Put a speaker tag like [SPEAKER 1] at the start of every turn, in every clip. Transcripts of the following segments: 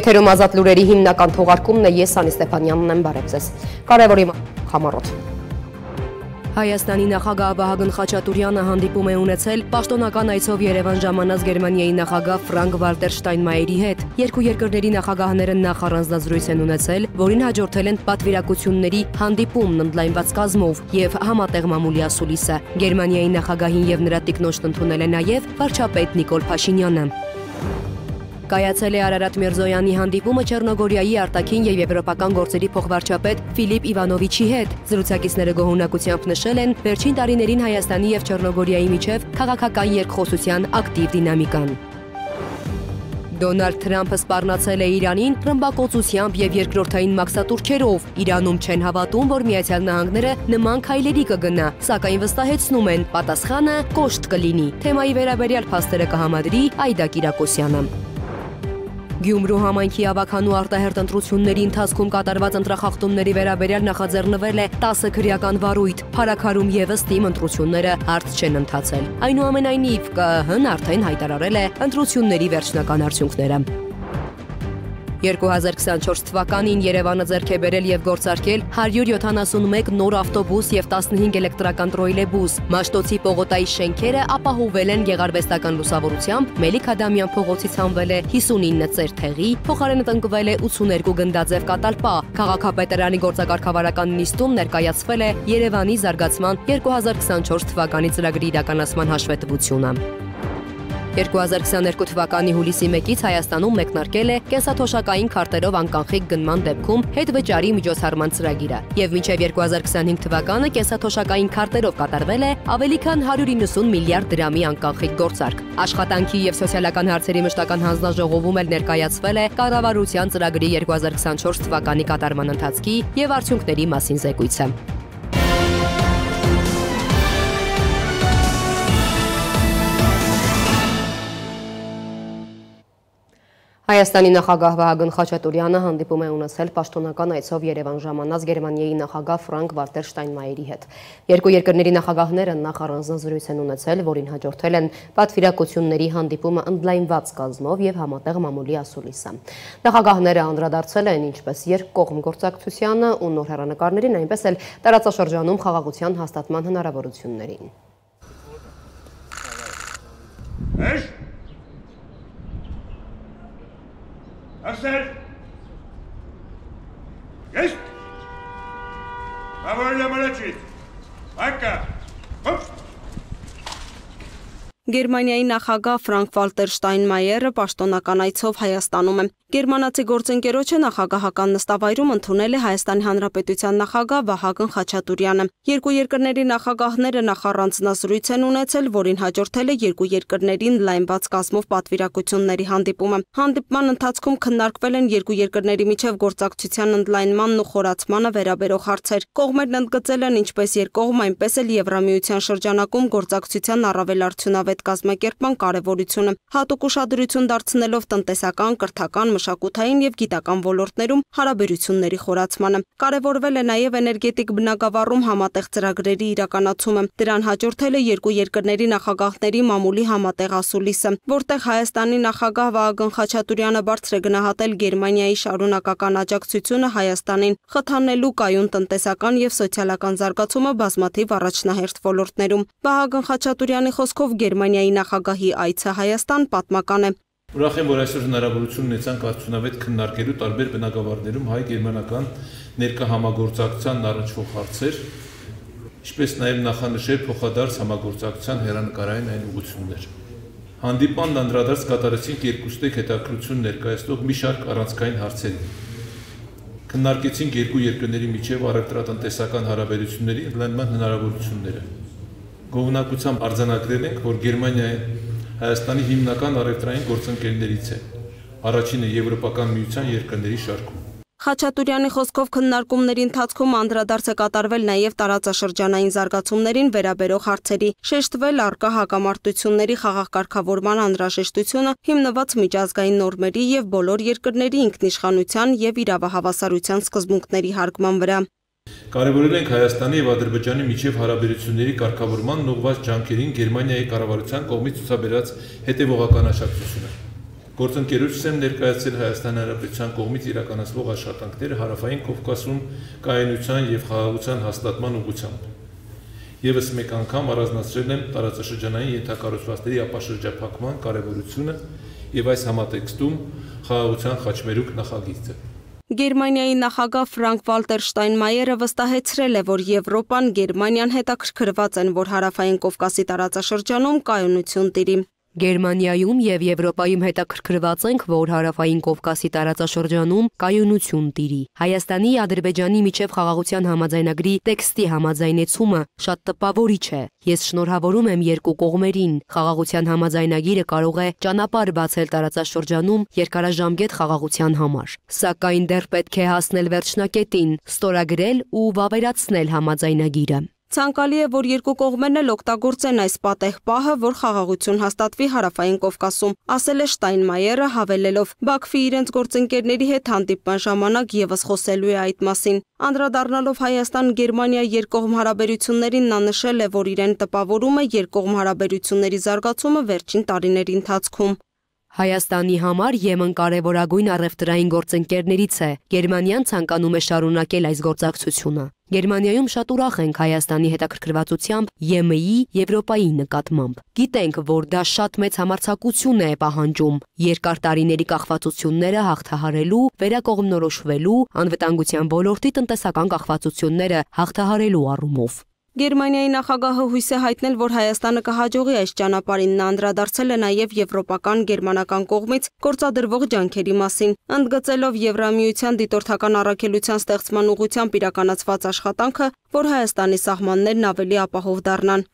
[SPEAKER 1] Եթերում ազատ լուրերի հիմնական թողարկումն է, ես Սանի Ստեփանյանն եմ, բարև ձեզ։ Կարևորի համառոտ։ Հայաստանի նախագահ Վահագն Խաչատուրյանը հանդիպում է ունեցել պաշտոնական այցով Երևան ժամանած Գերմանիայի նախագահ Ֆրանկ Վալտեր Շտայնմայերի հետ։ Երկու երկրների նախագահները նախ առանձնազրույց են ունեցել, որին հաջորդել են պատվիրակությունների հանդիպումն ընդլայնված կազմով եւ համատեղ մամուլի ասուլիսը։ Գերմանիայի նախագահին եւ նրա տիկնոջն ընդունել է նաեւ վարչապետ Նիկոլ Փաշինյանը։ Կայացել է Արարատ Միրզոյանի հանդիպումը Չեռնոգորիայի արտաքին եւ եվրոպական գործերի փոխվարչապետ Ֆիլիպ Իվանովիչի հետ։ Զրուցակիցները գոհունակությամբ նշել են վերջին տարիներին Հայաստանի եւ Չեռնոգորիայի միջև քաղաքական երկխոսության ակտիվ դինամիկան։ Դոնալդ Թրամփը սպառնացել է Իրանին ռմբակոծությամբ եւ երկրորդային մաքսատուրքերով։ Իրանում չեն հավատում, որ Միացյալ Նահանգները նման քայլերի կգնա, սակայն վստահեցնում են, պատասխանը կոշտ կլինի։ Թեմայի վերաբերյալ փաստերը կհամադրի Այդա Կիրակոսյանը։ Գյումրու համայնքի ավագանու արտահերտ ընտրությունների ընթացքում կատարված ընտրախախտումների վերաբերյալ նախաձեռնվել է 10 քրեական վարույթ։ Փարաքարում եւս թիմ ընտրությունները հարց չեն ընթացել։ Այնուամենայնիվ ԿԸՀ-ն արդեն հայտարարել է ընտրությունների վերջնական արդյունքները։ 2024 թվականին Երևանը ձեռք է բերել եւ գործարկել 171 նոր ավտոբուս եւ 15 էլեկտրական տրոյլեբուս։ Մաշտոցի Պողոտայի շենքերը ապահովել են գեղարվեստական լուսավորությամբ, Մելիք Ադամյան փողոցից հանվել է 59 ծերթեղի, փոխարենը տնկվել է 82 գնդաձև կատալպա։ Քաղաքապետարանի գործակարգավարական նիստում ներկայացվել է Երևանի զարգացման 2024 թվականի ծրագրի իրականացման հաշվետվությունը։ 2022 թվականի հուլիսի 1-ից Հայաստանում մեկնարկել է կենսաթոշակային քարտերով անկանխիկ գնման դեպքում հետվճարի միջոցառման ծրագիրը, եւ մինչեւ 2025 թվականը կենսաթոշակային քարտերով կատարվել է ավելի քան 190 միլիարդ դրամի անկանխիկ գործարք։ Աշխատանքի եւ սոցիալական հարցերի մշտական հանձնաժողովում էլ ներկայացվել է կառավարության ծրագրի 2024 թվականի կատարման ընթացքի եւ արդյունքների մասին զեկույցը։ Հայաստանի նախագահ Վահագն Խաչատուրյանը հանդիպում է ունեցել պաշտոնական այցով Երևան ժամանած Գերմանիայի նախագահ Ֆրանկ Վալտեր Շտայնմայերի հետ։ Երկու երկրների նախագահները նախ առանձնազրույց են ունեցել, որին հաջորդել են պատվիրակությունների հանդիպումը ընդլայնված կազմով եւ համատեղ մամուլի ասուլիսը։ Նախագահները անդրադարձել են ինչպես երկկողմ գործակցությանը ու նոր հեռանկարներին, այնպես էլ տարածաշրջանում խաղաղության հաստատման հնարավորություններին։
[SPEAKER 2] Arser! Есть! Довольно молчит! Пока! Хоп!
[SPEAKER 3] Գերմանիայի նախագահ Ֆրանկ Վալտեր Շտայնմայերը պաշտոնական այցով Հայաստանում է։ Գերմանացի գործընկերոջը նախագահական նստավայրում ընդունել է Հայաստանի Հանրապետության նախագահ Վահագն Խաչատուրյանը։ Երկու երկրների նախագահները նախ առանձնազրույց են ունեցել, որին հաջորդել է երկու երկրների ընդլայնված կազմով պատվիրակությունների հանդիպումը։ Հանդիպման ընթացքում քննարկվել են երկու երկրների միջև գործակցության ընդլայնմանն ու խորացմանը վերաբերող հարցեր։ Կողմերն ընդգծել են ինչպես երկկողմ, այնպես էլ Եվրամիության շրջանակում գործակցության առավել արդյունավետ կազմակերպման կարևորությունը, հատուկ ուշադրություն դարձնելով տնտեսական, կրթական, մշակութային եւ գիտական ոլորտներում հարաբերությունների խորացմանը։ Կարևորվել է նաեւ էներգետիկ բնագավառում համատեղ ծրագրերի իրականացումը։ Դրան հաջորդել է երկու երկրների նախագահների մամուլի համատեղ ասուլիսը, որտեղ Հայաստանի նախագահ Վահագն Խաչատուրյանը բարձր է գնահատել Գերմանիայի շարունակական աջակցությունը Հայաստանին, խթանելու կայուն տնտեսական եւ սոցիալական զարգացումը բազմաթիվ առաջնահերթ ոլորտներում։ Վահագն Խաչատուրյանի խոսքով Գերմանիայի նախագահի այցը Հայաստան պատմական է։
[SPEAKER 4] Ուրախ եմ, որ այսօր հնարավորություն ունեցանք արդյունավետ քննարկելու տարբեր բնակավարներում հայ-գերմանական ներկա համագործակցության առնչվող հարցեր, ինչպես նաև նախանշել փոխադարձ համագործակցության հեռանկարային այն ուղղություններ։ Հանդիպմանն անդրադարձ կատարեցինք երկուստեք հետաքրքրություն ներկայացնող մի շարք առանցքային հարցերի։ Քննարկեցինք երկու երկրների միջև առևտրատնտեսական հարաբերությունների ընդլայնման հնարավորությունները։ Գոհունակությամբ արձանագրել ենք, որ Գերմանիան Հայաստանի հիմնական առևտրային գործընկերներից է, առաջինը Եվրոպական միության երկրների շարքում։
[SPEAKER 3] Խաչատուրյանի խոսքով քննարկումների ընթացքում անդրադարձ է կատարվել նաև տարածաշրջանային զարգացումներին վերաբերող հարցերի, շեշտվել առկա հակամարտությունների խաղաղ կարգավորման անհրաժեշտությունը, հիմնված միջազգային նորմերի եւ բոլոր երկրների ինքնիշխանության եւ իրավահավասարության սկզբունքների հարգման վրա։
[SPEAKER 4] Կարևորել ենք Հայաստանի եւ Ադրբեջանի միջև հարաբերությունների կարգավորման ուղղված ջանքերին Գերմանիայի կառավարության կողմից ցուցաբերած հետևողական աջակցությունը։ Գործընկերոջս եմ ներկայացրել Հայաստանի Հանրապետության կողմից իրականացվող աշխատանքները Հարավային Կովկասում կայունության եւ խաղաղության հաստատման ուղղությամբ։ Եվս մեկ անգամ առանձնացրել եմ տարածաշրջանային ենթակառուցվածքների ապաշրջափակման կարևորությունը եւ այս համատեքստում խաղաղության խաչմերուկ նախագիծը։
[SPEAKER 3] Գերմանիայի նախագահ Ֆրանկ-Վալտեր Շտայնմայերը վստահեցրել է, որ Եվրոպան, Գերմանիան հետաքրքրված են, որ Հարավային Կովկասի տարածաշրջանում կայունություն տիրի։
[SPEAKER 1] Գերմանիայում եւ Եվրոպայում հետաքրքրված ենք, որ Հարավային Կովկասի տարածաշրջանում կայունություն տիրի։ Հայաստանի Ադրբեջանի միջև խաղաղության համաձայնագրի տեքստի համաձայնեցումը շատ տպավորիչ է։ Ես շնորհավորում եմ երկու կողմերին։ Խաղաղության համաձայնագիրը կարող է ճանապարհ բացել տարածաշրջանում երկարաժամկետ խաղաղության համար։ Սակայն դեռ պետք է հասնել վերջնակետին, ստորագրել ու վավերացնել համաձայնագիրը։
[SPEAKER 3] Ցանկալի է, որ երկու կողմերն էլ օգտագործեն այս պատեհ պահը, որ խաղաղություն հաստատվի Հարավային Կովկասում, ասել է Շտայնմայերը, հավելելով. Բաքվի իրենց գործընկերների հետ հանդիպման ժամանակ եւս խոսելու է այդ մասին։ Անդրադառնալով Հայաստան-Գերմանիա երկկողմ հարաբերություններին, նա նշել է, որ իրեն տպավորում է երկկողմ հարաբերությունների զարգացումը վերջին տարիների ընթացքում։
[SPEAKER 1] Հայաստանի համար Եմեն կարևորագույն առևտրային գործընկերներից է։ Գերմանիան ցանկանում է շարունակել այս գործակցությունը։ Գերմանիայում շատ ուրախ ենք Հայաստանի հետաքրքրվածությամբ ԵՄ-ի Եվրոպայի նկատմամբ։ Գիտենք, որ դա շատ մեծ համարձակություն է պահանջում երկար տարիների կախվածությունները հաղթահարելու, վերակողմնորոշվելու, անվտանգության ոլորտի տնտեսական կախվածությունները հաղթահարելու առումով։
[SPEAKER 3] Գերմանիայի նախագահը հույս է հայտնել, որ Հայաստանը կհաջողի այս ճանապարհին։ Նա անդրադարձել է նաև եվրոպական գերմանական կողմից գործադրվող ջանքերի մասին, ընդգծելով Եվրամիության դիտորդական առաքելության ստեղծման ուղղությամբ իրականացված աշխատանքը, որ Հայաստանի սահմաններն ավելի ապահով դառնան։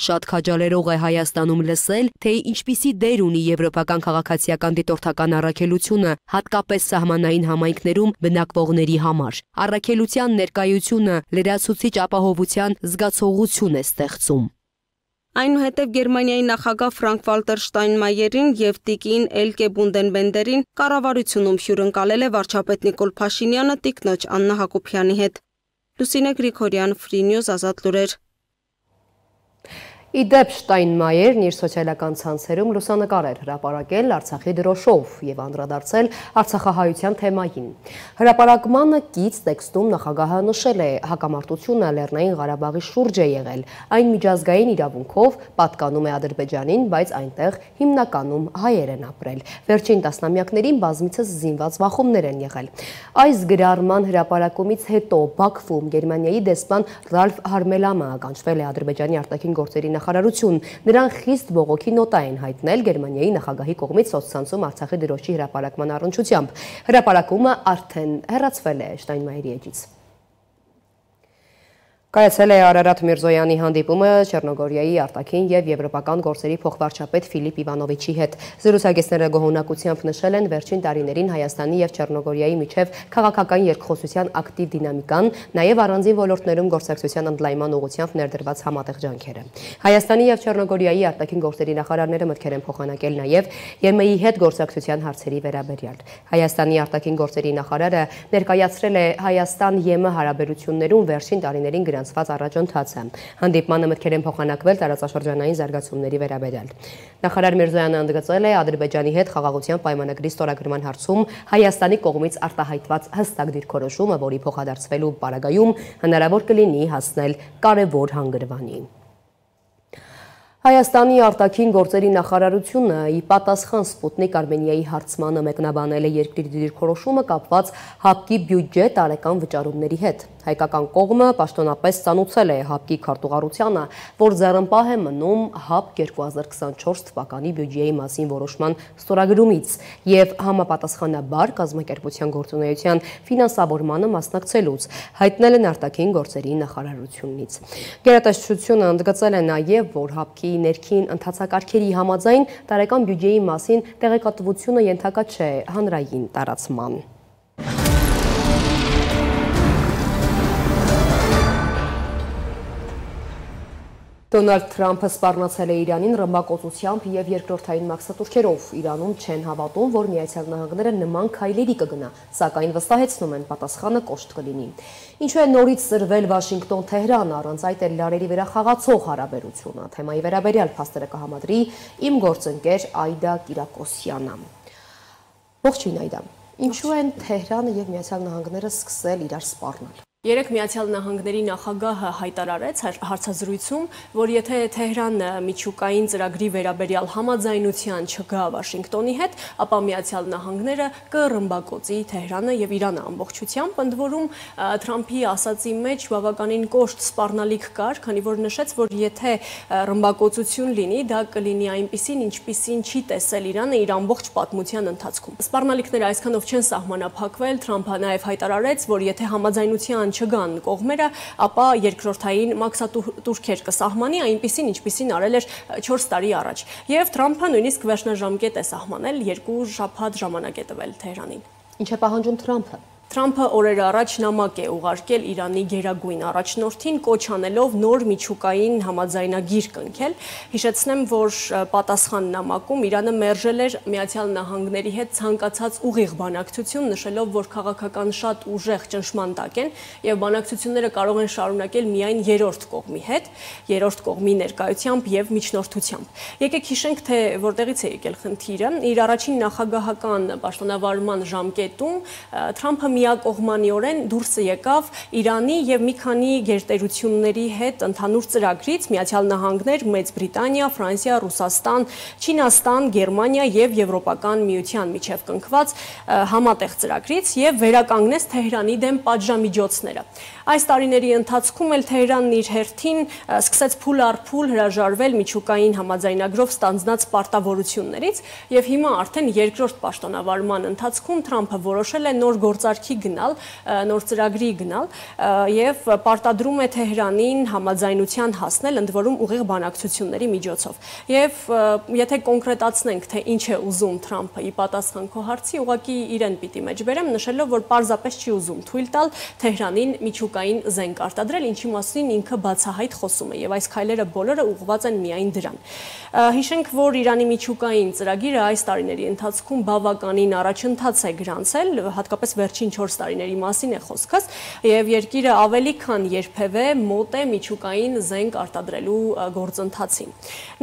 [SPEAKER 1] Շատ քաջալերող է Հայաստանում լսել, թե ինչպիսի դեր ունի եվրոպական քաղաքացիական դիտորդական առաքելությունը, հատկապես սահմանային համայնքներում բնակվողների համար։ Առաքելության ներկայությունը լրացուցիչ ապահովության զգացողություն է ստեղծում։
[SPEAKER 3] Այնուհետև Գերմանիայի նախագահ Ֆրանկ-Վալտեր Շտայնմայերին եւ տիկին Էլկե Բունդենբենդերին կառավարությունում հյուրընկալել է վարչապետ Նիկոլ Փաշինյանը տիկնոջ Աննա Հակոբյանի հետ։ Լուսինե Գրիգորյան, Free News, Ազատ լուրեր։
[SPEAKER 1] Իդեպ Շտայնմայերն իր սոցիալական ցանցերում լուսանկար էր հրապարակել Արցախի դրոշով եւ անդրադարձել Արցախահայության թեմային։ Հրապարակմանը կից տեքստում նախագահը նշել է հակամարտությունը Լեռնային Ղարաբաղի շուրջ է եղել, այն միջազգային իրավունքով պատկանում է Ադրբեջանին, բայց այնտեղ հիմնականում հայեր են ապրել։ Վերջին տասնամյակներին բազմիցս զինված բախումներ են եղել։ Այս գրառման հրապարակումից հետո Բաքվում Գերմանիայի դեսպան Ռալֆ Հարմելամը կանչվել է Ադրբեջանի արտաքին գործերի նախարարություն, նրան խիստ բողոքի նոտա են հայտնել Գերմանիայի նախագահի կողմից սոցցանցում Արցախի դրոշի հրապարակման առնչությամբ։ Հրապարակումը արդեն հեռացվել է Շտայնմայերի էջից։ Կայացել է Արարատ Միրզոյանի հանդիպումը Չեռնոգորիայի արտաքին եւ եվրոպական գործերի փոխվարչապետ Ֆիլիպ Իվանովիչի հետ։ Զրուցակիցները գոհունակությամբ նշել են վերջին տարիներին Հայաստանի եւ Չեռնոգորիայի միջև քաղաքական երկխոսության ակտիվ դինամիկան, նաեւ առանձին ոլորտներում գործակցության ընդլայնման ուղղությամբ ներդրված համատեղ ջանքերը։ Հայաստանի եւ Չեռնոգորիայի արտաքին գործերի նախարարները մտքեր են փոխանակել նաեւ ԵՄ-ի հետ գործակցության հարցերի վերաբերյալ։ Հայաստանի արտաքին գործերի նախարարը ներկայացրել է Հայաստան-ԵՄ հարաբերություններում վերջին տարիներին առաջընթացը։ Հանդիպմանը մտքեր են փոխանակվել տարածաշրջանային զարգացումների վերաբերյալ։ Նախարար Միրզոյանը ընդգծել է Ադրբեջանի հետ խաղաղության պայմանագրի ստորագրման հարցում Հայաստանի կողմից արտահայտված հստակ դիրքորոշումը, որի փոխադարձվելու պարագայում հնարավոր կլինի հասնել կարևոր հանգրվանի։ Հայաստանի արտաքին գործերի նախարարությունը ի պատասխան Սպուտնիկ Արմենիայի հարցմանը մեկնաբանել է երկրի դիրքորոշումը կապված ՀԱՊԿ-ի բյուջե տարեկան վճարումների հետ։ Հայկական կողմը պաշտոնապես ծանուցել է ՀԱՊԿ-ի քարտուղարությանը, որ ձեռնպահ է մնում ՀԱՊԿ 2024 թվականի բյուջեի մասին որոշման ստորագրումից եւ համապատասխանաբար կազմակերպության գործունեության ֆինանսավորմանը մասնակցելուց, հայտնել են արտաքին գործերի նախարարությունից։ Գերատեսչությունը ընդգծել է նաեւ, որ ՀԱՊԿ-ի ներքին ընթացակարգերի համաձայն տարեկան բյուջեի մասին տեղեկատվությունը ենթակա չէ հանրային տարածման։ Դոնալդ Թրամփը սպառնացել է Իրանին ռմբակոծությամբ եւ երկրորդային մաքսատուրքերով։ Իրանում չեն հավատում, որ Միացյալ Նահանգները նման քայլերի կգնա, սակայն վստահեցնում են պատասխանը կոշտ կլինի։ Ինչու է նորից սրվել Վաշինգտոն-Թեհրան, առանց այդ էլ լարերի վրա խաղացող հարաբերությունը։ Թեմայի վերաբերյալ փաստերը կհամադրի իմ գործընկեր Այդա Կիրակոսյանը։
[SPEAKER 5] Ողջույն Այդա։ Ինչու են Թեհրանը եւ Միացյալ Նահանգները սկսել իրար սպառնալ։
[SPEAKER 6] Երեք Միացյալ Նահանգների նախագահը հայտարարեց հարցազրույցում, որ եթե Թեհրանը միջուկային ծրագրի վերաբերյալ համաձայնության չգա Վաշինգտոնի հետ, ապա Միացյալ Նահանգները կռմբակոծի Թեհրանը եւ Իրանը ամբողջությամբ, ընդ որում Թրամփի ասացի մեջ բավականին կոշտ սպառնալիք կար, քանի որ նշեց, որ եթե ռմբակոծություն լինի, դա կլինի այնպիսին, ինչպիսին չի տեսել Իրանը իր ամբողջ պատմության ընթացքում։ Սպառնալիքները այսքանով չեն սահմանափակվել, Թրամփը նաեւ հայտարարեց, որ եթե համաձայնության չգան կողմերը, ապա երկրորդային մաքսատուրքեր կսահմանի այնպիսին, ինչպիսին արել էր 4 տարի առաջ։ Եվ Թրամփը նույնիսկ վերջնաժամկետ է սահմանել, 2 շաբաթ ժամանակ է տվել Թեհրանին։
[SPEAKER 5] Ինչ է պահանջում Թրամփը։
[SPEAKER 6] Թրամփը օրեր առաջ նամակ է ուղարկել Իրանի գերագույն առաջնորդին, կոչ անելով նոր միջուկային համաձայնագիր կնքել։ Հիշեցնեմ, որ պատասխան նամակում Իրանը մերժել էր Միացյալ Նահանգների հետ ցանկացած ուղիղ բանակցություն, նշելով, որ քաղաքական շատ ուժեղ ճնշման տակ են եւ բանակցությունները կարող են շարունակել միայն երրորդ կողմի հետ, երրորդ կողմի ներկայությամբ եւ միջնորդությամբ։ Եկեք հիշենք, թե որտեղից է եկել խնդիրը։ Իր առաջին նախագահական պաշտոնավարման ժամկետում Թրամփը միակողմանիորեն դուրս եկավ Իրանի եւ մի քանի գերտերությունների հետ ընդհանուր ծրագրից՝ Միացյալ Նահանգներ, Մեծ Բրիտանիա, Ֆրանսիա, Ռուսաստան, Չինաստան, Գերմանիա եւ Եվրոպական միության միջև կնքված համատեղ ծրագրից եւ վերականգնեց Թեհրանի դեմ պատժամիջոցները։ Այս տարիների ընթացքում էլ Թեհրանն իր հերթին սկսեց փուլ առ փուլ հրաժարվել միջուկային համաձայնագրով ստանձնած պարտավորություններից եւ հիմա արդեն երկրորդ պաշտոնավարման ընթացքում Թրամփը որոշել է նոր գործարքի գնալ, նոր ծրագրի գնալ եւ պարտադրում է Թեհրանին համաձայնության հասնել, ընդ որում ուղիղ բանակցությունների միջոցով։ Եվ եթե կոնկրետացնենք, թե ինչ է ուզում Թրամփը ի պատասխան քո հարցի, ուղղակի իրեն պիտի մեջբերեմ, նշելով, որ պարզապես չի ուզում թույլ տալ Թեհրանին միջուկային զենք արտադրել, ինչի մասին ինքը բացահայտ խոսում է եւ այս քայլերը բոլորը ուղղված են միայն դրան։ Հիշենք, որ Իրանի միջուկային ծրագիրը այս տարիների ընթացքում բավականին առաջընթաց է գրանցել, հատկապես վերջին 4 տարիների մասին է խոսքս, եւ երկիրը ավելի քան երբևէ մոտ է միջուկային զենք արտադրելու գործընթացին։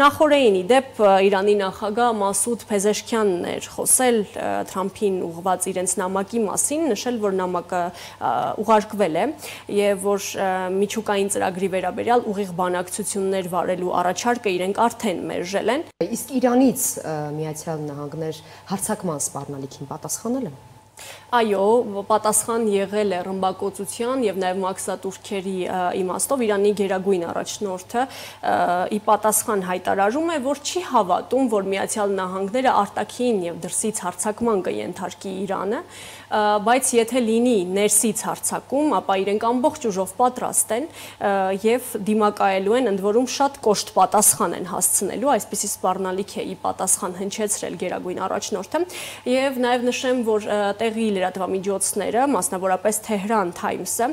[SPEAKER 6] Նախորդին ի դեպ Իրանի նախագահ Մասուդ Փեզեշքյանն էր խոսել Թրամփին ուղղված իրենց նամակի մասին, նշել, որ նամակը ուղարկվել է եւ որ միջուկային ծրագրի վերաբերյալ ուղիղ բանակցություններ վարելու առաջարկը իրենք արդեն մերժել են։
[SPEAKER 5] Իսկ Իրանից Միացյալ Նահանգներ հարձակման սպառնալիքին պատասխանել են։
[SPEAKER 6] Այո, պատասխան եղել է ռմբակոծության եւ նաեւ մաքսատուրքերի իմաստով Իրանի գերագույն առաջնորդը ի պատասխան հայտարարում է, որ չի հավատում, որ Միացյալ Նահանգները արտաքին եւ դրսից հարձակման կենթարկի Իրանը, բայց եթե լինի ներսից հարձակում, ապա իրենք ամբողջ ուժով պատրաստ են եւ դիմակայելու են, ընդ որում շատ կոշտ պատասխան են հասցնելու, այսպիսի սպառնալիք է ի պատասխան հնչեցրել գերագույն առաջնորդը եւ նաեւ նշեմ, որ տեղի լրատվամիջոցները, մասնավորապես Tehran Times-ը,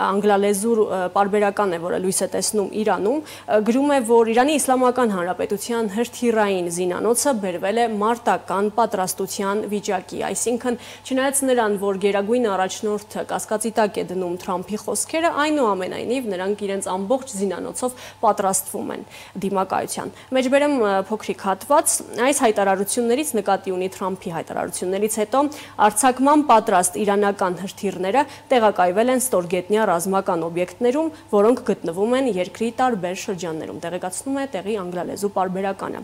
[SPEAKER 6] անգլալեզու պարբերական է, որը լույս է տեսնում Իրանում, գրում է, որ Իրանի Իսլամական Հանրապետության հրթիռային զինանոցը բերվել է մարտական պատրաստության վիճակի, այսինքն չնայած նրան, որ գերագույն առաջնորդը կասկածի տակ է դնում Թրամփի խոսքերը, այնուամենայնիվ նրանք իրենց ամբողջ զինանոցով պատրաստվում են դիմակայության։ Մեջբերեմ փոքրիկ հատված, այս հայտարարություններից նկատի ունի Թրամփի հայտարարություններից հետո արձակման պատրաստ իրանական հրթիռները տեղակայվել են ստորգետնյա ռազմական օբյեկտներում, որոնք գտնվում են երկրի տարբեր շրջաններում, տեղեկացնում է տեղի անգլալեզու պարբերականը։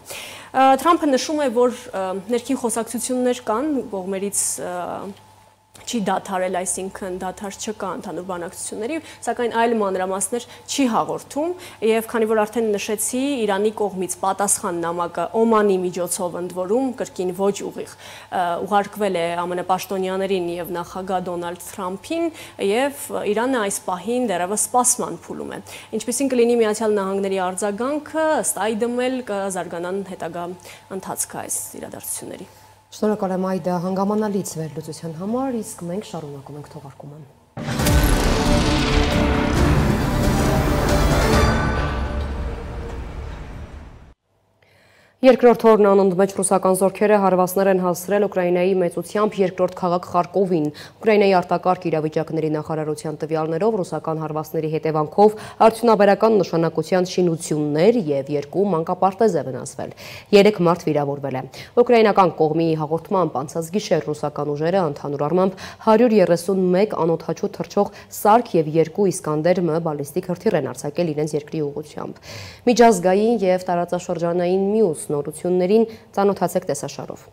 [SPEAKER 6] Թրամփը նշում է, որ ներքին խոսակցություններ կան կողմերից չի դադարել, այսինքն դադար չկա ընդհանուր բանակցությունների, սակայն այլ մանրամասներ չի հաղորդում եւ քանի որ արդեն նշեցի, Իրանի կողմից պատասխան նամակը Օմանի միջոցով ընդ որում կրկին ոչ ուղիղ ուղարկվել է ԱՄՆ պաշտոնյաներին եւ նախագահ Դոնալդ Թրամփին եւ Իրանը այս պահին դեռևս սպասման փուլում է։ Ինչպիսին կլինի Միացյալ Նահանգների արձագանքը, ըստ այդմ էլ կզարգանան հետագա ընթացքը այս իրադարձությունների։
[SPEAKER 5] Շնորհակալ եմ Այդա հանգամանալից վերլուծության համար, իսկ մենք շարունակում ենք թողարկումը։ Երկրորդ օրն անընդմեջ ռուսական զորքերը հարվածներ են հասցրել Ուկրաինայի մեծությամբ երկրորդ քաղաք Խարկովին։ Ուկրաինայի արտակարգ իրավիճակների նախարարության տվյալներով ռուսական հարվածների հետևանքով արդյունաբերական նշանակության շինություններ եւ 2 մանկապարտեզ է վնասվել։ 3 մարդ վիրավորվել է։ Ուկրաինական կողմի հաղորդմամբ անցած գիշեր ռուսական ուժերը ընդհանուր առմամբ 131 անօդաչու թռչող սարք եւ 2 Իսկանդեր M բալիստիկ հրթիռ են արձակել իրենց երկրի ուղղությամբ։ Միջազգային եւ տարածաշրջանային մյուս նորություններին ծանոթացեք տեսաշարով։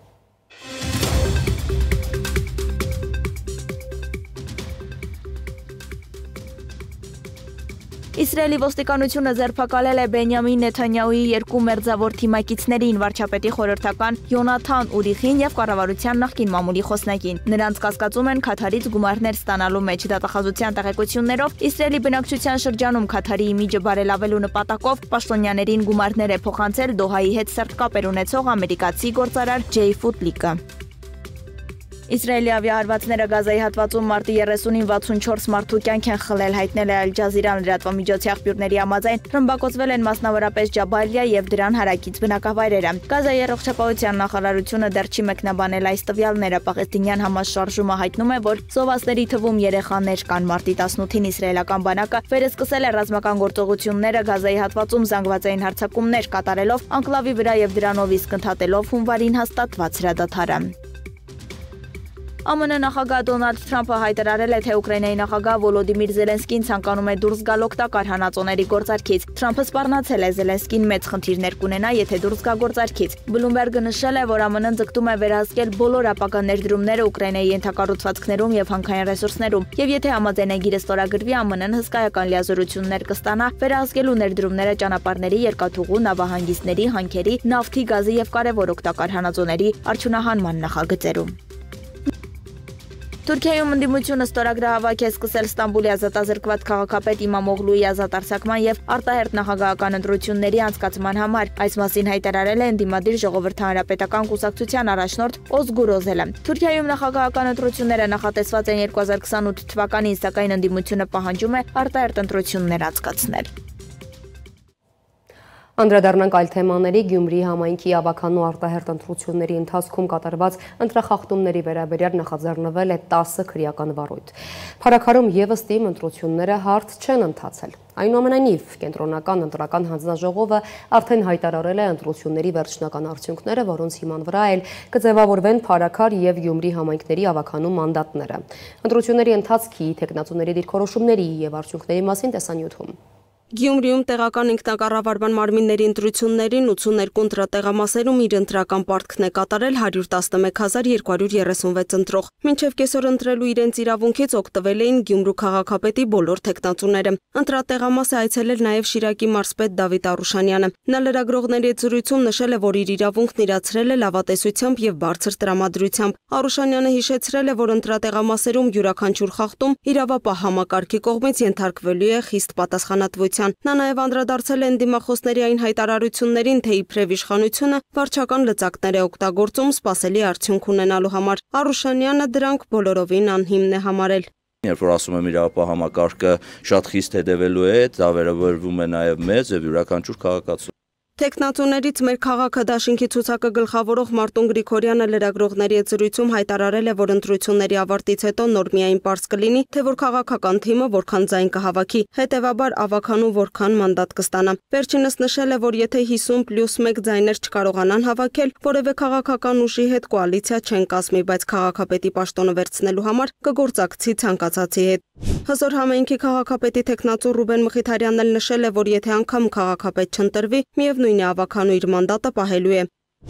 [SPEAKER 7] Իսրայելի ոստիկանությունը ձերբակալել է Բենյամին Նեթանյահուի 2 մերձավոր թիմակիցներին՝ վարչապետի խորհրդական Յոնաթան Ուրիխին եւ կառավարության նախկին մամուլի խոսնակին։ Նրանց կասկածում են Քաթարից գումարներ ստանալու մեջ։ Դատախազության տեղեկություններով Իսրայելի բնակչության շրջանում Քաթարի իմիջը բարելավելու նպատակով պաշտոնյաներին գումարներ է փոխանցել Դոհայի հետ սերտկապեր ունեցող ամերիկացի գործարար Ջեյ Ֆուտլիկը։ Իսրայելի ավիահարվածները Գազայի հատվածում մարտի 30-ին 64 մարդու կյանք են խլել, հայտնել է Al Jazeera-ն լրատվամիջոցի աղբյուրների համաձայն, ռմբակոծվել են մասնավորապես Ջաբալիա եւ դրան հարակից բնակավայրերը։ Գազայի առողջապահության նախարարությունը դեռ չի մեկնաբանել այս տվյալները։ Պաղեստինյան համաշարժումը հայտնում է, որ զոհվածների թվում երեխաներ կան։ Մարտի 18-ին իսրայելական բանակը վերսկսել է ռազմական գործողությունները Գազայի հատվածում զանգվածային հարձակումներ կատարելով անկլավի վրա եւ դրանով իսկ ընդհատելով հունվարին հաստատված հրադադարը։ ԱՄՆ նախագահ Դոնալդ Թրամփը հայտարարել է, թե Ուկրաինայի նախագահ Վոլոդիմիր Զելենսկին ցանկանում է դուրս գալ օգտակար հանածոների գործարքից։ Թրամփը սպառնացել է Զելենսկին մեծ խնդիրներ կունենա, եթե դուրս գա գործարքից։ Բլումբերգը նշել է, որ ԱՄՆ-ն ձգտում է վերահսկել բոլոր ապագա ներդրումները Ուկրաինայի ենթակառուցվածքներում եւ հանքային ռեսուրսներում, եւ եթե համաձայնագիրը ստորագրվի, ԱՄՆ-ն հսկայական լիազորություններ կստանա վերահսկելու ներդրումները ճանապարհների, երկաթուղու, նավահանգիստների, հանքերի, նավթի, գազի եւ կարեւոր օգտակար հանածոների արդյունահանման նախագծերում։ Թուրքիայում ընդդիմությունը ստորագրահավաք է սկսել Ստամբուլի ազատազրկված քաղաքապետ Իմամօղլուի ազատ արձակման եւ արտահերթ նախագահական ընտրությունների անցկացման համար։ Այս մասին հայտարարել է ընդդիմադիր ժողովրդի հանրապետական կուսակցության առաջնորդ Օզգուր Օզելը։ Թուրքիայում նախագահական ընտրությունները նախատեսված են 2028 թվականին, սակայն ընդդիմությունը պահանջում է արտահերթ ընտրություններ անցկացնել։
[SPEAKER 5] Անդրադառնանք այլ թեմաների։ Գյումրիի համայնքի ավականու արտահերթ ընտրությունների ընթացքում կատարված ընտրախախտումների վերաբերյալ նախաձեռնվել է 10 քրեական վարույթ։ Փառաքարում եւս թիմ ընտրությունները հարթ չեն ընթացել։ Այնուամենայնիվ, կենտրոնական ընտրական հանձնաժողովը արդեն հայտարարել է ընտրությունների վերջնական արդյունքները, որոնց հիման վրա էլ կձևավորվեն Փառաքար եւ Գյումրի համայնքների ավականու մանդատները։ Ընտրությունների ընթացքի, տեխնացուների դիրքորոշումների եւ արդյունքների մասին տեսանյութում։
[SPEAKER 3] Գյումրիում տեղական ինքնակառավարման մարմինների ընտրություններին 82 ընտրատեղամասերում իր ընտրական պարտքն է կատարել 111,236 ընտրող։ Մինչև կեսօր ընտրելու իրենց իրավունքից օգտվել էին Գյումրու քաղաքապետի բոլոր տեխնացուները։ Ընտրատեղամաս է այցելել նաև Շիրակի մարզպետ Դավիթ Արուշանյանը։ Նա լրագրողների հետ զրույցում նշել է, որ իր իրավունքն իրացրել է լավատեսությամբ եւ բարձր տրամադրությամբ։ Արուշանյանը հիշեցրել է, որ ընտրատեղամասերում յուրաքանչյուր խախտում իրավապահ համակարգի կողմից ենթարկվելու է խիստ պատասխանատվություն։ Նա նաև անդրադարձել է ընդդիմախոսների այն հայտարարություններին, թե իբրև իշխանությունը վարչական լծակներ է օգտագործում սպասելի արդյունք ունենալու համար։ Արուշանյանը դրանք բոլորովին անհիմն է համարել։
[SPEAKER 8] Երբ որ ասում եմ իրավապահ համակարգը շատ խիստ հետևելու է, դա վերաբերվում է նաև մեզ եւ յուրաքանչյուր քաղաքացու։
[SPEAKER 3] Տեխնատուներից մեր քաղաքը դաշինքի ցուցակը գլխավորող Մարտուն Գրիգորյանը լրագրողների հետ զրույցում հայտարարել է, որ ընտրությունների ավարտից հետո նոր միայն պարզ կլինի, թե որ քաղաքական թիմը որքան ձայն կհավաքի, հետևաբար ավականու որքան մանդատ կստանա։ Վերջինս նշել է, որ եթե 50+1 ձայներ չկարողանան հավաքել, որևէ քաղաքական ուժի հետ կոալիցիա չեն կազմի, բայց քաղաքապետի պաշտոնը վերցնելու համար կգործակցի ցանկացածի հետ։ Հզոր համայնքի քաղաքապետի տեխնացու Ռուբեն Մխիթարյանն էլ նշել է, որ եթե անգամ քաղաքապետ չընտրվի, միևնույն է ավականու իր մանդատը պահելու է։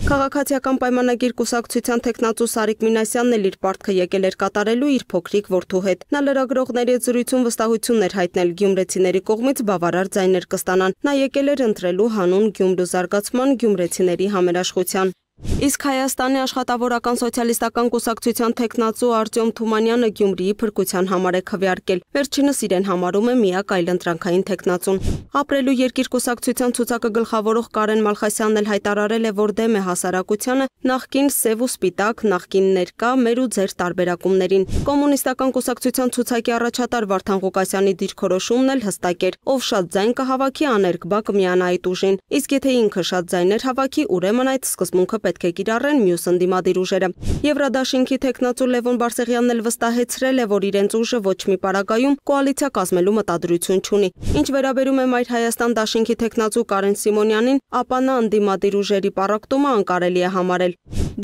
[SPEAKER 3] Քաղաքացիական պայմանագիր կուսակցության տեխնացու Սարիկ Մինասյանն էլ իր պարտքը եկել էր կատարելու իր փոքրիկ որդու հետ։ Նա լրագրողների հետ զրույցում վստահություն էր հայտնել գյումրեցիների կողմից բավարար ձայներ կստանան։ Նա եկել էր ընտրելու հանուն Գյումրու զարգացման գյումրեցիների համերաշխության։ Իսկ Հայաստանի աշխատավորական սոցիալիստական կուսակցության տեխնացու Արտյոմ Թումանյանը Գյումրիի փրկության համար է քվեարկել։ Վերջինս իրեն համարում է միակ այլընտրանքային տեխնացուն։ Ապրելու երկիր կուսակցության ցուցակը գլխավորող Կարեն Մալխասյանն էլ հայտարարել է, որ դեմ է հասարակությանը նախկին սև ու սպիտակ, նախկին ներկա, մեր ու ձեր տարբերակումներին։ Կոմունիստական կուսակցության ցուցակի առաջատար Վարդան Ղուկասյանի դիրքորոշումն էլ հստակ էր. ով շատ ձայն կհավաքի, աներկբա կմիանա այդ ուժին։ Իսկ եթե ինքը շատ ձայներ հավաքի, ուրեմն այդ սկզբունքը պետք է կիրառեն մյուս ընդդիմադիր ուժերը։ Եվրադաշինքի տեխնացու Լևոն Բարսեղյանն էլ վստահեցրել է, որ իրենց ուժը ոչ մի պարագայում կոալիցիա կազմելու մտադրություն չունի։ Ինչ վերաբերում է Մայր Հայաստան դաշինքի տեխնացու Կարեն Սիմոնյանին, ապա նա ընդդիմադիր ուժերի պառակտումը անկարելի է համարել։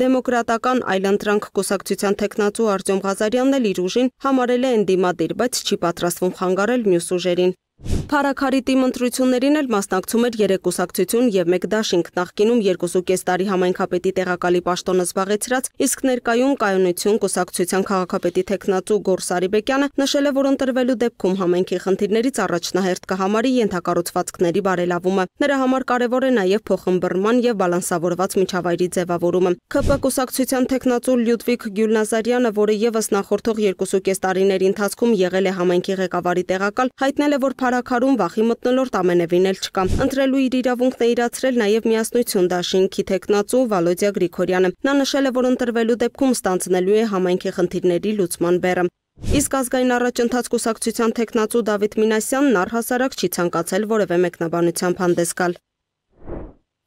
[SPEAKER 3] Դեմոկրատական այլընտրանք կուսակցության տեխնացու Արտյոմ Ղազարյանն էլ իր ուժին համարել է ընդդիմադիր, բայց չի պատրաստվում խանգարել մյուս ուժերին։ Փարաքարի թիմ ընտրություններին էլ մասնակցում էր 3 կուսակցություն եւ 1 դաշինք, նախկինում 2.5 տարի համայնքապետի տեղակալի պաշտոնը զբաղեցրած, իսկ ներկայում Կայունություն կուսակցության քաղաքապետի տեխնացու Գոռ Սարիբեկյանը նշել է, որ ընտրվելու դեպքում համայնքի խնդիրներից առաջնահերթ կհամարի ենթակառուցվածքների բարելավումը։ Նրա համար կարևոր է նաեւ փոխըմբռնման եւ բալանսավորված միջավայրի ձևավորումը։ ՔՊ կուսակցության տեխնացու Լյուդվիգ Գյուլնազարյանը, որը եւս նախորդող 2.5 տարիների ընթացքում եղել է համայնքի ղեկավարի տեղակալ, հայտնել է, որ Փարաքարում վախի մթնոլորտ ամենևին էլ չկա։ Ընտրելու իր իրավունքն է իրացրել նաև Միասնություն դաշինքի տեխնացու Վալոդիա Գրիգորյանը։ Նա նշել է, որ ընտրվելու դեպքում ստանձնելու է համայնքի խնդիրների լուծման բեռը։ Իսկ ազգային առաջընթաց կուսակցության տեխնացու Դավիթ Մինասյանն առհասարակ չի ցանկացել որևէ մեկնաբանությամբ հանդես գալ։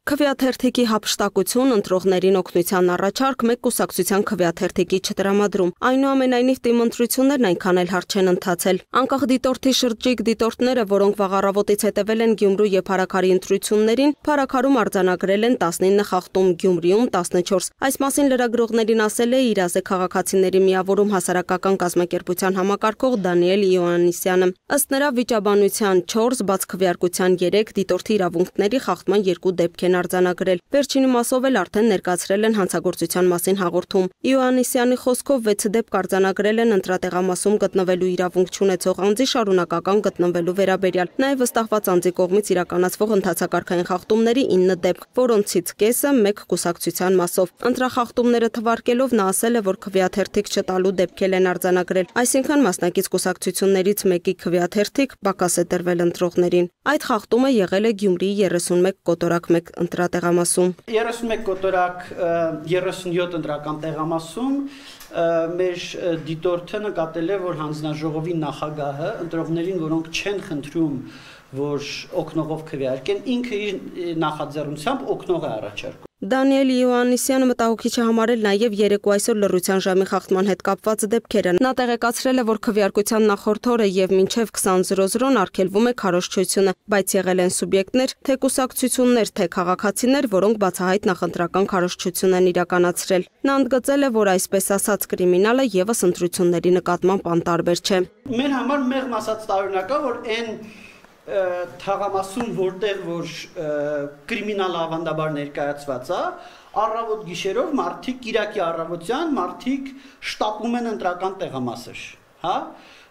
[SPEAKER 3] Քվեաթերթիկի հափշտակություն, ընտրողներին օգնության առաջարկ, մեկ կուսակցության քվեաթերթիկի չտրամադրում։ Այնուամենայնիվ թիմ ընտրություններն այնքան էլ հարթ չեն ընթացել։ Անկախ դիտորդի շրջիկ դիտորդները, որոնք վաղ առավոտից հետևել են Գյումրու եւ Փարաքարի ընտրություններին, Փարաքարում արձանագրել են 19 խախտում, Գյումրիում 14։ Այս մասին լրագրողներին ասել է Իրազե քաղաքացիների միավորում հասարակական կազմակերպության համակարգող Դանիել Իոաննիսյանը։ Ըստ նրա վիճաբանության 4, բաց քվեարկության 3, դիտորդի իրավունքների խախտման 2 դեպք են արձանագրել։ Վերջինի մասով էլ արդեն ներկայացրել են հանցագործության մասին հաղորդում։ Իոաննիսյանի խոսքով 6 դեպք արձանագրել են ընտրատեղամասում գտնվելու իրավունք չունեցող անձի շարունակական գտնվելու վերաբերյալ։ Նաև վստահված անձի կողմից իրականացվող ընթացակարգային խախտումների 9 դեպք, որոնցից կեսը մեկ կուսակցության մասով։ Ընտրախախտումները թվարկելով նա ասել է, որ քվեաթերթիկ չտալու դեպքեր են արձանագրել, այսինքն մասնակից կուսակցություններից մեկի քվեաթերթիկ պակաս է տրվել ընտրողներին։ Այդ խախտումը եղել է Գյումրիի 31 կոտորակ 1 ընտրատեղամասում։
[SPEAKER 9] 31 կոտորակ 37 ընտրական տեղամասում մեր դիտորդը նկատել է, որ հանձնաժողովի նախագահը ընտրողներին, որոնք չեն խնդրում, որ օգնողով քվեարկեն, ինքը իր նախաձեռնությամբ օգնող է առաջարկում։
[SPEAKER 3] Դանիել Իոաննիսյանը մտահոգիչ է համարել նաև երեկո այսօր լռության ժամի խախտման հետ կապված դեպքերը։ Նա տեղեկացրել է, որ քվեարկության նախորդ օրը եւ մինչեւ 20:00 արգելվում է քարոզչությունը, բայց եղել են սուբյեկտներ, թե կուսակցություններ, թե քաղաքացիներ, որոնք բացահայտ նախընտրական քարոզչություն են իրականացրել։ Նա ընդգծել է, որ այսպես ասած կրիմինալը եւս ընտրությունների նկատմամբ անտարբեր չէ։
[SPEAKER 9] Մեր համար մեղմ ասած տարօրինակ է, որ այն թաղամասում, որտեղ որ կրիմինալ ավանդաբար ներկայացված է, առավոտ գիշերով մարդիկ Կիրակի առավոտյան մարդիկ շտապում են ընտրական տեղամասեր, հա?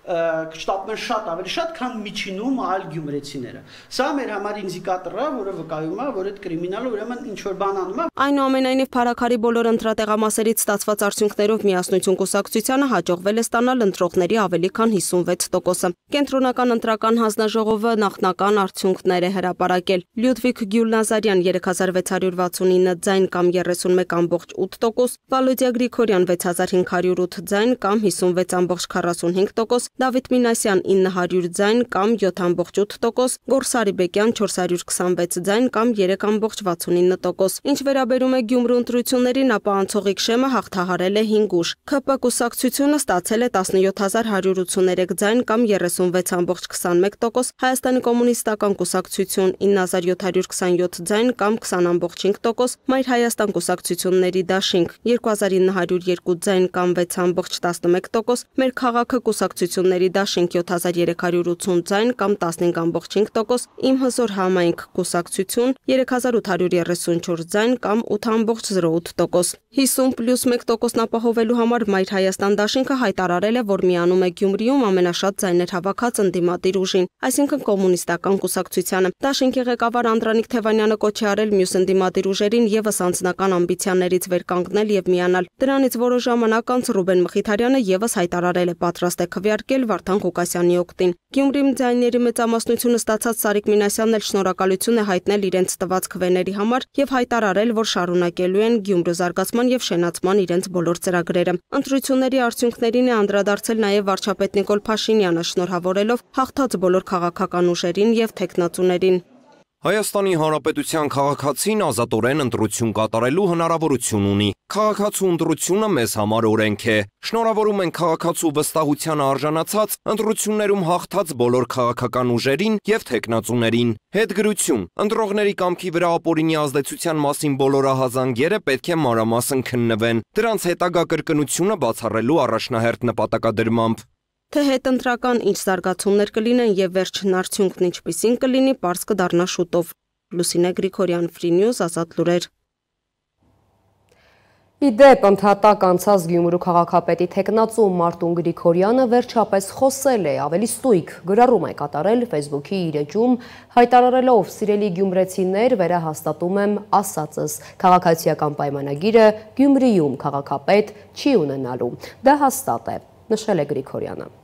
[SPEAKER 9] Շտապում են շատ ավելի շատ, քան միջինում այլ գյումրեցիները։ Սա մեր համար ինդիկատոր է, որը վկայում է, որ այդ կրիմինալը ուրեմն ինչ որ բան անում է։
[SPEAKER 3] Այնուամենայնիվ Փարաքարի բոլոր ընտրատեղամասերից ստացված արդյունքներով Միասնություն կուսակցությանը հաջողվել է ստանալ ընտրողների ավելի քան 56%-ը։ Կենտրոնական ընտրական հանձնաժողովը նախնական արդյունքներ է հրապարակել։ Լյուդվիգ Գյուլնազարյան 3669 ձայն կամ 31.8%, Վալոդիա Գրիգորյան 6508 ձայն կամ 56.45%, Դավիթ Մինասյան 900 ձայն կամ 7.8%, Գոռ Սարիբեկյան 426 ձայն կամ 3.69%։ Ինչ վերաբերում է Գյումրու ընտրություններին, ապա անցողիկ շեմը հաղթահարել է 5 ուժ։ ՔՊ կուսակցությունը ստացել է 17183 ձայն կամ 36.21%, Հայաստանի կոմունիստական կուսակցություն 9727 ձայն կամ 20.5%, Մայր Հայաստան կուսակցությունների դաշինք 2902 ձայն կամ 6.11%, մեր քաղաքը կուսակցություն ընտրությունների դաշինք 7380 ձայն կամ 15.5%, Իմ հզոր համայնք կուսակցություն 3834 ձայն կամ 8.08%։ 50+1%-ն ապահովելու համար Մայր Հայաստան դաշինքը հայտարարել է, որ միանում է Գյումրիում ամենաշատ ձայներ հավաքած ընդդիմադիր ուժին, այսինքն կոմունիստական կուսակցությանը։ Դաշինքի ղեկավար Անդրանիկ Թևանյանը կոչ է արել մյուս ընդդիմադիր ուժերին ևս անձնական ամբիցիաներից վեր կանգնել եւ միանալ։ Դրանից որոշ ժամանակ անց Ռուբեն Մխիթարյանը ևս հայտարարել է պատրաստ է քվեարկել Վարդան Ղուկասյանի օգտին։ Գյումրիում ձայների մեծամասնությունը ստացած Սարիկ Մինասյանն էլ շնորհակալություն է հայտնել իրենց տված քվեների համար եւ հայտարարել, որ շարունակելու են Գյումրու զարգացման եւ շենացման իրենց բոլոր ծրագրերը։ Ընտրությունների արդյունքներին է անդրադարձել նաեւ վարչապետ Նիկոլ Փաշինյանը, շնորհավորելով հաղթած բոլոր քաղաքական ուժերին եւ թեկնածուներին։
[SPEAKER 10] Հայաստանի Հանրապետության քաղաքացին ազատորեն ընտրություն կատարելու հնարավորություն ունի։ Քաղաքացու ընտրությունը մեզ համար օրենք է։ Շնորհավորում ենք քաղաքացու վստահությանը արժանացած ընտրություններում հաղթած բոլոր քաղաքական ուժերին եւ թեկնածուներին։ Հետգրություն։ Ընտրողների կամքի վրա ապօրինի ազդեցության մասին բոլոր ահազանգերը պետք է մանրամասն քննվեն։ Դրանց հետագա կրկնությունը բացառելու առաջնահերթ նպատակադրմամբ։
[SPEAKER 3] Թե հետընտրական ինչ զարգացումներ կլինեն եւ վերջին արդյունքն ինչպիսին կլինի, պարզ կդառնա շուտով։ Լուսինե Գրիգորյան, Free News, Ազատ լուրեր։
[SPEAKER 5] Իդեպ ընդհատակ անցած Գյումրու քաղաքապետի թեկնածու Մարտուն Գրիգորյանը վերջապես խոսել է, ավելի ստույգ գրառում է կատարել Facebook-ի իր էջում, հայտարարելով սիրելի գյումրեցիներ, վերահաստատում եմ ասածս, քաղաքացիական պայմանագիրը Գյումրիում քաղաքապետ չի ունենալու։ Դա հաստատ է, նշել է Գրիգորյանը։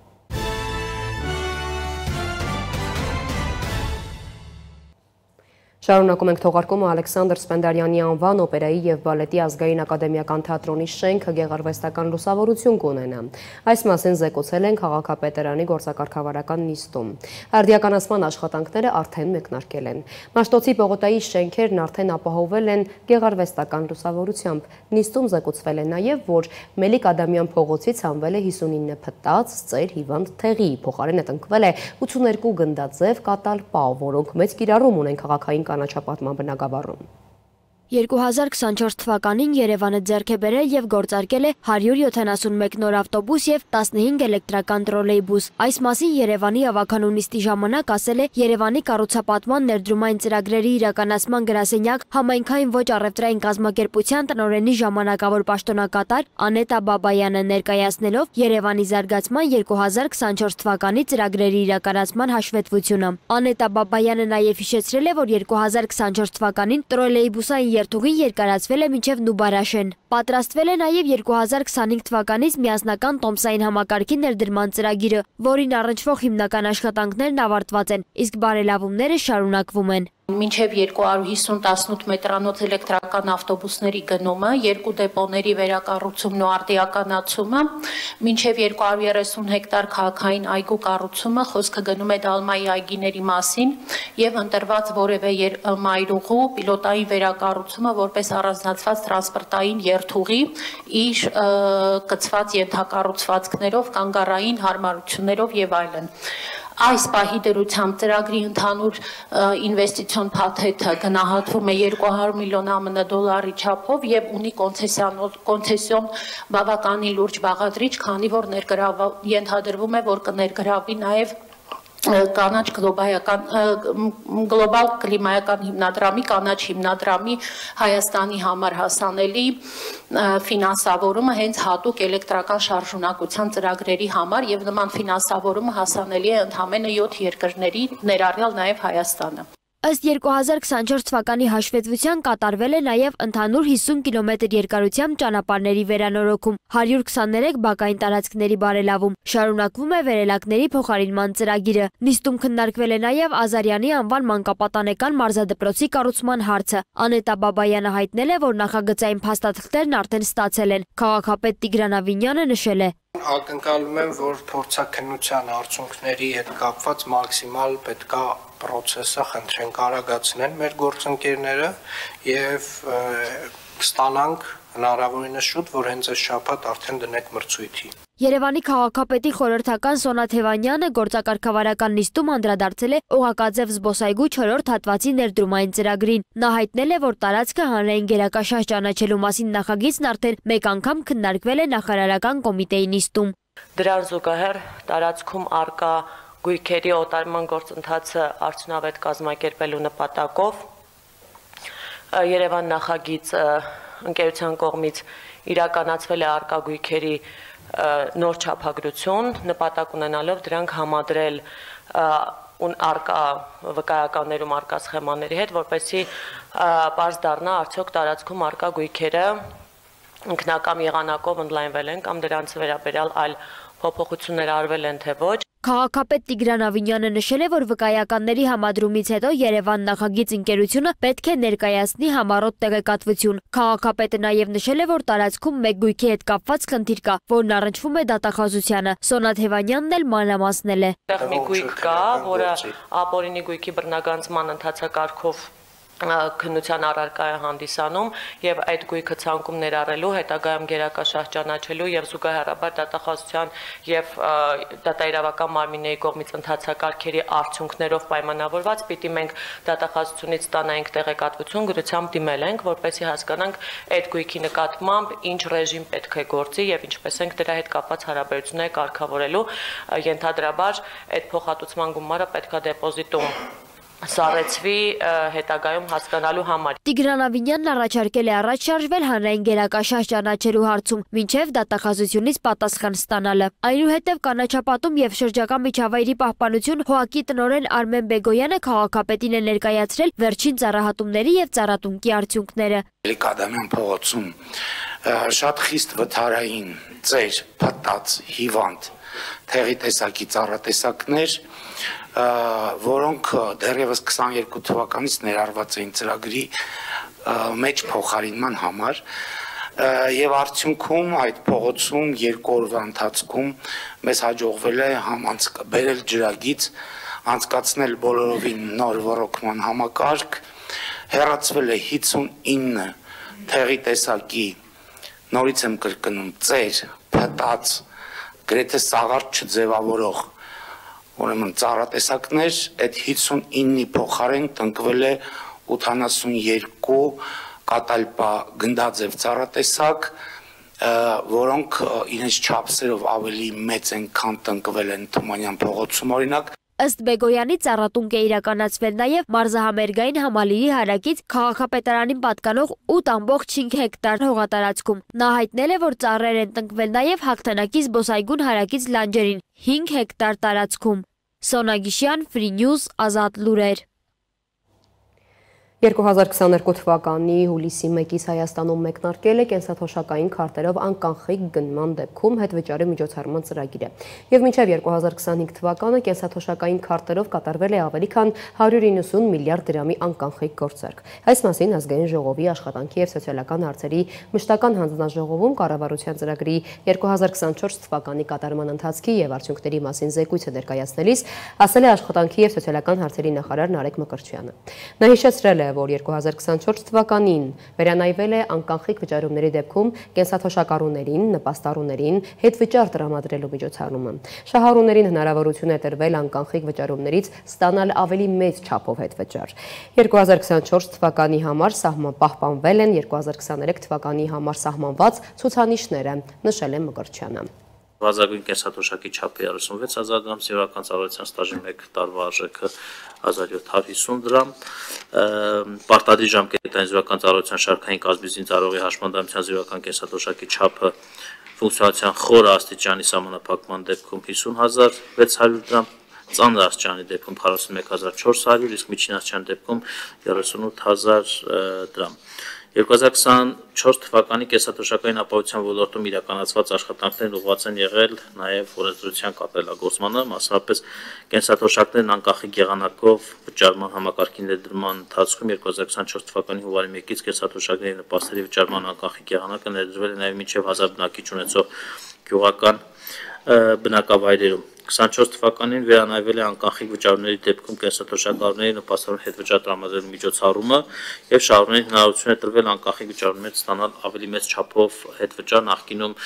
[SPEAKER 5] Շարունակում ենք թողարկումը Ալեքսանդր Սպենդարյանի անվան օպերայի եւ բալետի ազգային ակադեմիական թատրոնի շենքը գեղարվեստական լուսավորություն կունենա։ Այս մասին զեկուցել են քաղաքապետարանի գործակարգավարական նիստում։ Արդիականացման աշխատանքները արդեն մեկնարկել են։ Մաշտոցի պողոտայի շենքերն արդեն ապահովել են գեղարվեստական լուսավորությամբ։ Նիստում զեկուցվել է նաեւ, որ Մելիք Ադամյան փողոցից հանվել է 59 փտած ծեր հիվանդ թեղի, փոխարենը տնկվել է 82 գնդաձև կատալպա, որոնք մեծ կիրառում ունեն քաղաքային կանաչապատման բնագավառում։
[SPEAKER 7] 2024 թվականին Երևանը ձեռք է բերել եւ գործարկել է 171 նոր ավտոբուս եւ 15 էլեկտրական տրոլեյբուս։ Այս մասին Երևանի ավականու նիստի ժամանակ ասել է Երևանի կառուցապատման ներդրումային ծրագրերի իրականացման գրասենյակ համայնքային ոչ առևտրային կազմակերպության տնօրենի ժամանակավոր պաշտոնակատար Անետա Բաբայանը, ներկայացնելով Երևանի զարգացման 2024 թվականի ծրագրերի իրականացման հաշվետվությունը։ Անետա Բաբայանը նաեւ հիշեցրել է, որ 2024 թվականին տրոլեյբուսային երթուղին երկարացվել է մինչև Նուբարաշեն։ Պատրաստվել է նաև 2025 թվականից միասնական տոմսային համակարգի ներդրման ծրագիրը, որին առնչվող հիմնական աշխատանքներն ավարտված են, իսկ բարելավումները շարունակվում են։
[SPEAKER 11] Մինչև 250-18 մետրանոց էլեկտրական ավտոբուսների գնումը, 2 դեպոների վերակառուցումն ու արդիականացումը, մինչև 230 հեկտար քաղաքային այգու կառուցումը, խոսքը գնում է Դալմայի այգիների մասին եւ ընտրված որևէ մայրուղու պիլոտային վերակառուցումը որպես առանձնացված տրանսպորտային երթուղի իր կցված ենթակառուցվածքներով, կանգառային հարմարություններով եւ այլն։ Այս պահի դրությամբ ծրագրի ընդհանուր ինվեստիցիոն փաթեթը գնահատվում է 200 միլիոն ԱՄՆ դոլարի չափով եւ ունի կոնցեսիոն բավականին լուրջ բաղադրիչ, քանի որ ենթադրվում է, որ կներգրավի նաեւ կանաչ գլոբալ կլիմայական հիմնադրամի, կանաչ հիմնադրամի Հայաստանի համար հասանելի ֆինանսավորումը հենց հատուկ էլեկտրական շարժունակության ծրագրերի համար եւ նման ֆինանսավորումը հասանելի է ընդամենը 7 երկրների, ներառյալ նաեւ Հայաստանը։
[SPEAKER 7] Ըստ 2024 թվականի հաշվետվության կատարվել է նաև ընդհանուր 50 կիլոմետր երկարությամբ ճանապարհների վերանորոգում, 123 բակային տարածքների բարելավում, շարունակվում է վերելակների փոխարինման ծրագիրը։ Նիստում քննարկվել է նաև Ազարյանի անվան մանկապատանեկան մարզադպրոցի կառուցման հարցը։ Անետա Բաբայանը հայտնել է, որ նախագծային փաստաթղթերն արդեն ստացել են։ Քաղաքապետ Տիգրան Ավինյանը նշել է.
[SPEAKER 12] Ակնկալում եմ, որ փորձաքննության արդյունքների հետ կապված մաքսիմալ պետքա պրոցեսը խնդրենք արագացնեն մեր գործընկերները եւ կստանանք հնարավորինս շուտ, որ հենց այս շաբաթ արդեն դնենք մրցույթի։
[SPEAKER 7] Երևանի քաղաքապետի խորհրդական Սոնա Թևանյանը գործակարգավարական նիստում անդրադարձել է Օղակաձև զբոսայգու 4-րդ հատվածի ներդրումային ծրագրին։ Նա հայտնել է, որ տարածքը հանրային գերակաշարժ ճանաչելու մասին նախագիծն արդեն մեկ անգամ քննարկվել է նախարարական կոմիտեի նիստում։
[SPEAKER 13] Դրան զուգահեռ տարածքում արկա գույքերի օտարման գործընթացը արդյունավետ կազմակերպելու նպատակով Երևան նախագիծ ընկերության կողմից իրականացվել է արկա գույքերի նոր չափագրություն, նպատակ ունենալով դրանք համադրել արկա վկայականներում արկա սխեմաների հետ, որպեսզի պարզ դառնա արդյոք տարածքում արկա գույքերը ինքնակամ եղանակով ընդլայնվել են կամ դրանց վերաբերյալ այլ փոփոխություններ արվել են թե ոչ։
[SPEAKER 14] Քաղաքապետ Տիգրան Ավինյանը նշել է, որ վկայականների համադրումից հետո Երևան նախագիծ ընկերությունը պետք է ներկայացնի համառոտ տեղեկատվություն։ Քաղաքապետը նաև նշել է, որ տարածքում մեկ գույքի հետ կապված խնդիր կա, որն առնչվում է դատախազությանը։ Սոնա Թևանյանն էլ մանրամասնել է։
[SPEAKER 13] Այդտեղ մի գույք կա, որը ապօրինի գույքի բռնագանձման ընթացակարգով քննության առարկա է հանդիսանում եւ այդ գույքը ցանկում ներառելու հետագայում գերակաշահ ճանաչելու եւ զուգահեռաբար դատախազության եւ դատաիրավական մարմինների կողմից ընթացակարգերի արդյունքներով պայմանավորված պիտի մենք դատախազությունից ստանայինք տեղեկատվություն, գրությամբ դիմել ենք, որպեսզի հասկանանք այդ գույքի նկատմամբ ինչ ռեժիմ պետք է գործի եւ ինչպես ենք դրա հետ կապված հարաբերություններ կարգավորելու, ենթադրաբար այդ փոխհատուցման գումարը պետք է դեպոզիտում սառեցվի հետագայում հասկանալու համար։
[SPEAKER 14] Տիգրան Ավինյանն առաջարկել է առաջ շարժվել հանրային գերակաշահ ճանաչելու հարցում, մինչև դատախազությունից պատասխան ստանալը։ Այնուհետև կանաչապատում եւ շրջակա միջավայրի պահպանություն ՀՕԱԿ-ի տնօրեն Արմեն Բեգոյանը քաղաքապետին է ներկայացրել վերջին ծառահատումների եւ ծառատունկի արդյունքները։
[SPEAKER 15] Ադամյան փողոցում շատ խիստ վթարային ծեր, փտած, հիվանդ, թեղի տեսակի ծառատեսակներ, որոնք դեռևս 22 թվականից ներառված էին ծրագրի մեջ փոխարինման համար եւ արդյունքում այդ փողոցում 2 օրվա ընթացքում մեզ հաջողվել է բերել ջրագիծ, անցկացնել բոլորովին նոր ռոռոկման համակարգ, հեռացվել է 59 թեղի տեսակի, նորից եմ կրկնում, ծեր, փտած, գրեթե սաղարթ չձևավորող ուրեմն ծառատեսակներ, այդ 59-ի փոխարեն տնկվել է 82 կատալպա գնդաձև ծառատեսակ, որոնք իրենց չափսերով ավելի մեծ են, քան տնկվել են Թումանյան փողոցում օրինակ։
[SPEAKER 14] Ըստ Բեգոյանի ծառատունկ է իրականացվել նաև մարզահամերգային համալիրի հարակից քաղաքապետարանին պատկանող 8.5 հեկտար հողատարածքում։ Նա հայտնել է, որ ծառեր են տնկվել նաև Հաղթանակի զբոսայգուն հարակից լանջերին 5 հեկտար տարածքում։ Սոնա Գիշյան, Free News, Ազատ լուրեր։
[SPEAKER 5] 2022 թվականի հուլիսի 1-ից Հայաստանում մեկնարկել է կենսաթոշակային քարտերով անկանխիկ գնման դեպքում հետվճարի միջոցառման ծրագիրը։ Եվ մինչև 2025 թվականը կենսաթոշակային քարտերով կատարվել է ավելի քան 190 միլիարդ դրամի անկանխիկ գործարք։ Այս մասին Ազգային ժողովի աշխատանքի և սոցիալական հարցերի մշտական հանձնաժողովում կառավարության ծրագրի 2024 թվականի կատարման ընթացքի և արդյունքների մասին զեկույցը ներկայացնելիս ասել է աշխատանքի և սոցիալական հարցերի նախարար Նարեկ Մկրտչյանը։ Նա հիշեցրել է, որ 2024 թվականին վերանայվել է անկանխիկ վճարումների դեպքում կենսաթոշակառուներին, նպաստառուներին հետվճար տրամադրելու միջոցառումը։ Շահառուներին հնարավորություն է տրվել անկանխիկ վճարումներից ստանալ ավելի մեծ չափով հետվճար։ 2024 թվականի համար պահպանվել են 2023 թվականի համար սահմանված ցուցանիշները, նշել է Մկրտչյանը։
[SPEAKER 16] Բազագույն կենսաթոշակի չափը 36,000 դրամ, սեփական ծառայության ստաժի 1 տարվա արժեքը 1750 դրամ, պարտադիր ժամկետային զորական ծառայության շարքային կազմի զինծառայողի հաշմանդամության զորական կենսաթոշակի չափը ֆունկցիոնալության խոր աստիճանի սահմանափակման դեպքում 50,600 դրամ, ծանր աստիճանի դեպքում 41400, իսկ միջին աստիճանի դեպքում 38,000 դրամ։ 2024 թվականի կենսաթոշակային ապահովության ոլորտում իրականացված աշխատանքներն ուղղված են եղել նաև օրենսդրության կատարելագործմանը, մասնավորապես կենսաթոշակներն անկախիկ եղանակով վճարման համակարգի ներդրման ընթացքում 2024 թվականի հունվարի 1-ից կենսաթոշակների նպաստերի վճարման անկախիկ եղանակը ներդրվել է նաև մինչև 1000 բնակիչ ունեցող գյուղական բնակավայրերում։ 24 թվականին վերանայվել է անկանխիկ վճարումների դեպքում կենսաթոշակառուների նպաստառուն հետվճար տրամադրելու միջոցառումը եւ շահառուներին հնարավորություն է տրվել անկանխիկ վճարումներից ստանալ ավելի մեծ չափով հետվճար, նախկինում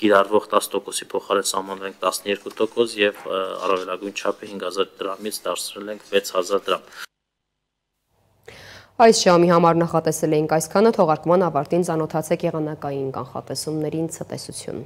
[SPEAKER 16] կիրառվող 10%-ի փոխարեն սահմանվել ենք 12% եւ առավելագույն չափը 5000 դրամից դարձրել ենք 6000 դրամ։
[SPEAKER 5] Այս ժամի համար նախատեսել էինք այսքանը, թողարկման ավարտին ծանոթացեք եղանակային կանխատեսումներին, ցտեսություն։